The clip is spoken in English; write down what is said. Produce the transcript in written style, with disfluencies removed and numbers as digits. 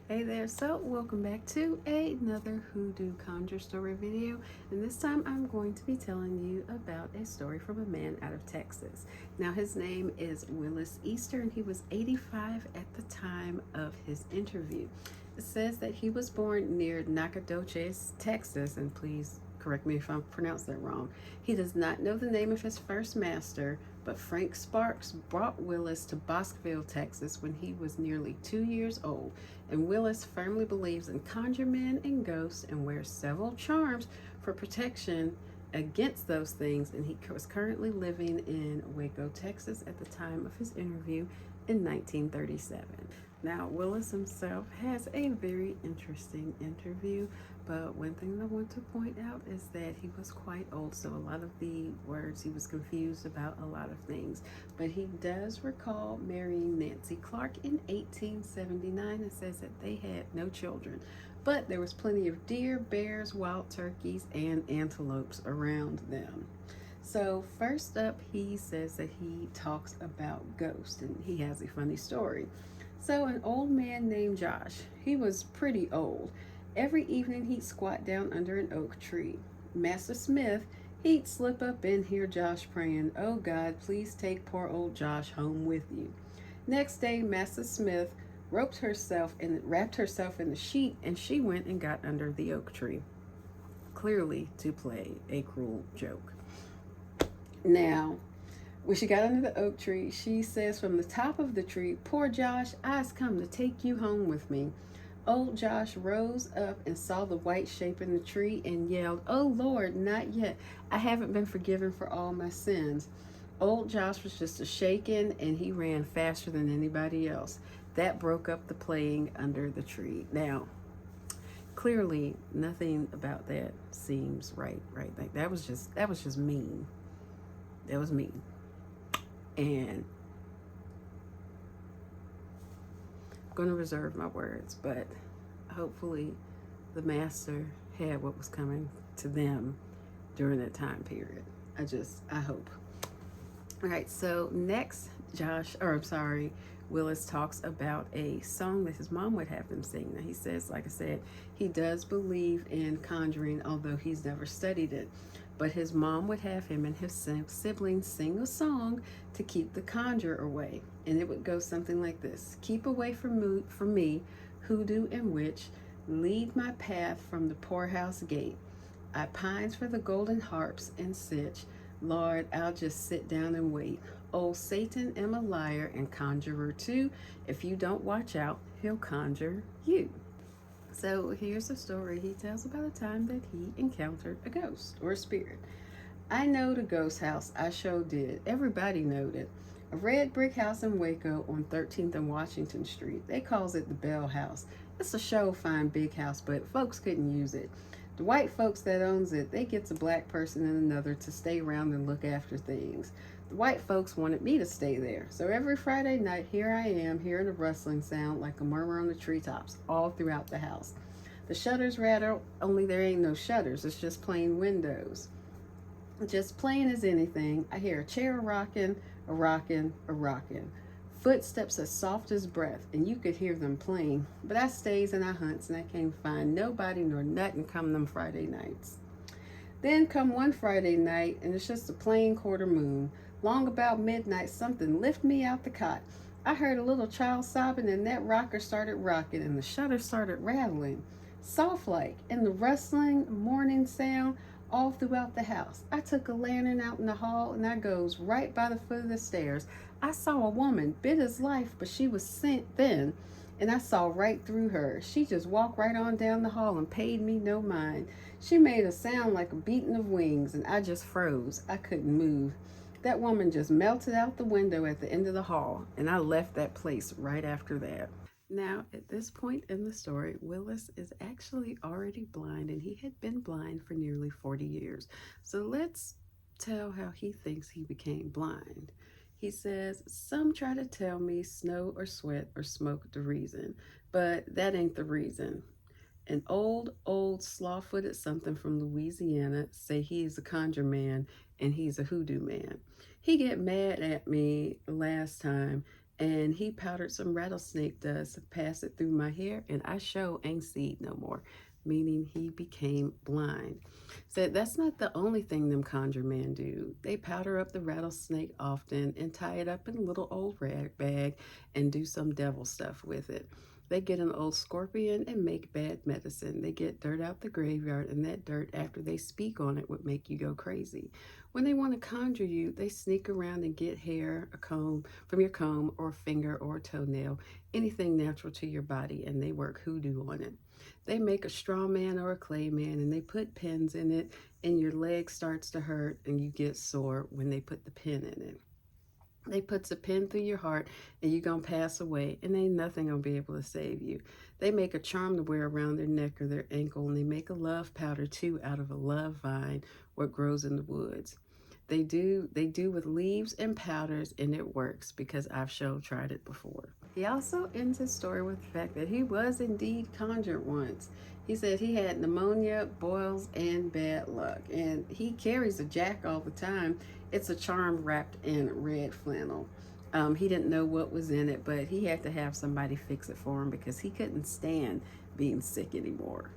Hey there, so welcome back to another Hoodoo Conjure Story video. And this time I'm going to be telling you about a story from a man out of Texas. Now, his name is Willis Easter, and he was 85 at the time of his interview. It says that he was born near Nacogdoches, Texas, and please correct me if I pronounced that wrong. He does not know the name of his first master, but Frank Sparks brought Willis to Bosqueville, Texas when he was nearly 2 years old. And Willis firmly believes in conjure men and ghosts and wears several charms for protection against those things. And he was currently living in Waco, Texas at the time of his interview in 1937. Now, Willis himself has a very interesting interview, but one thing I want to point out is that he was quite old, so a lot of the words he was confused about a lot of things. But he does recall marrying Nancy Clark in 1879 and says that they had no children. But there was plenty of deer, bears, wild turkeys, and antelopes around them. So, first up, he says that he talks about ghosts, and he has a funny story. So, an old man named Josh, he was pretty old. Every evening, he'd squat down under an oak tree. Master Smith, he'd slip up and hear Josh praying, "Oh God, please take poor old Josh home with you." Next day, Master Smith wrapped herself in a sheet, and she went and got under the oak tree, clearly to play a cruel joke. Now, when she got under the oak tree, she says from the top of the tree, "Poor Josh, I's come to take you home with me." Old Josh rose up and saw the white shape in the tree and yelled, "Oh Lord, not yet. I haven't been forgiven for all my sins." Old Josh was just a shaken and he ran faster than anybody else. That broke up the playing under the tree. Now, clearly nothing about that seems right. Like that was just mean. That was mean. And I'm going to reserve my words, but hopefully the master had what was coming to them during that time period. I hope. All right, so next, Willis talks about a song that his mom would have him sing. Now, he says, like I said, he does believe in conjuring, although he's never studied it. But his mom would have him and his siblings sing a song to keep the conjure away. And it would go something like this: "Keep away from me, hoodoo and witch. Lead my path from the poorhouse gate. I pines for the golden harps and sitch. Lord, I'll just sit down and wait. Old Satan am a liar and conjurer too. If you don't watch out, he'll conjure you." So here's a story he tells about a time that he encountered a ghost or a spirit. "I knowed a ghost house, I sure did. Everybody knowed it. A red brick house in Waco on 13th and Washington Street. They calls it the Bell House. It's a show fine big house, but folks couldn't use it. The white folks that owns it, they gets a black person and another to stay around and look after things. The white folks wanted me to stay there. So every Friday night, here I am, hearing a rustling sound like a murmur on the treetops all throughout the house. The shutters rattle, only there ain't no shutters, it's just plain windows. Just plain as anything, I hear a chair rocking, a rocking, a rocking. Footsteps as soft as breath, and you could hear them plain. But I stays and I hunts, and I can't find nobody nor nothing come them Friday nights. Then come one Friday night, and it's just a plain quarter moon. Long about midnight, something lift me out the cot. I heard a little child sobbing, and that rocker started rocking, and the shutters started rattling, soft like, and the rustling morning sound all throughout the house. I took a lantern out in the hall, and I goes right by the foot of the stairs. I saw a woman, bit as life, but she was thin, and I saw right through her. She just walked right on down the hall and paid me no mind. She made a sound like a beating of wings, and I just froze. I couldn't move. That woman just melted out the window at the end of the hall, and I left that place right after that." Now, at this point in the story, Willis is actually already blind, and he had been blind for nearly 40 years. So let's tell how he thinks he became blind. He says, "Some try to tell me snow or sweat or smoke the reason, but that ain't the reason. An old slaw-footed something from Louisiana say he's a conjure man and he's a hoodoo man. He get mad at me last time and he powdered some rattlesnake dust, passed it through my hair, and I sure ain't see it no more, meaning he became blind. Said that's not the only thing them conjure men do. They powder up the rattlesnake often and tie it up in a little old rag bag and do some devil stuff with it. They get an old scorpion and make bad medicine. They get dirt out the graveyard, and that dirt, after they speak on it, would make you go crazy. When they want to conjure you, they sneak around and get hair, a comb from your comb, or finger, or toenail, anything natural to your body, and they work hoodoo on it. They make a straw man or a clay man, and they put pins in it, and your leg starts to hurt, and you get sore when they put the pin in it. They puts a pin through your heart and you're going to pass away, and ain't nothing going to be able to save you. They make a charm to wear around their neck or their ankle, and they make a love powder too out of a love vine what grows in the woods. They do with leaves and powders, and it works because I've tried it before. He also ends his story with the fact that he was indeed conjured once. He said he had pneumonia, boils, and bad luck, and he carries a jack all the time. It's a charm wrapped in red flannel. He didn't know what was in it, but he had to have somebody fix it for him because he couldn't stand being sick anymore.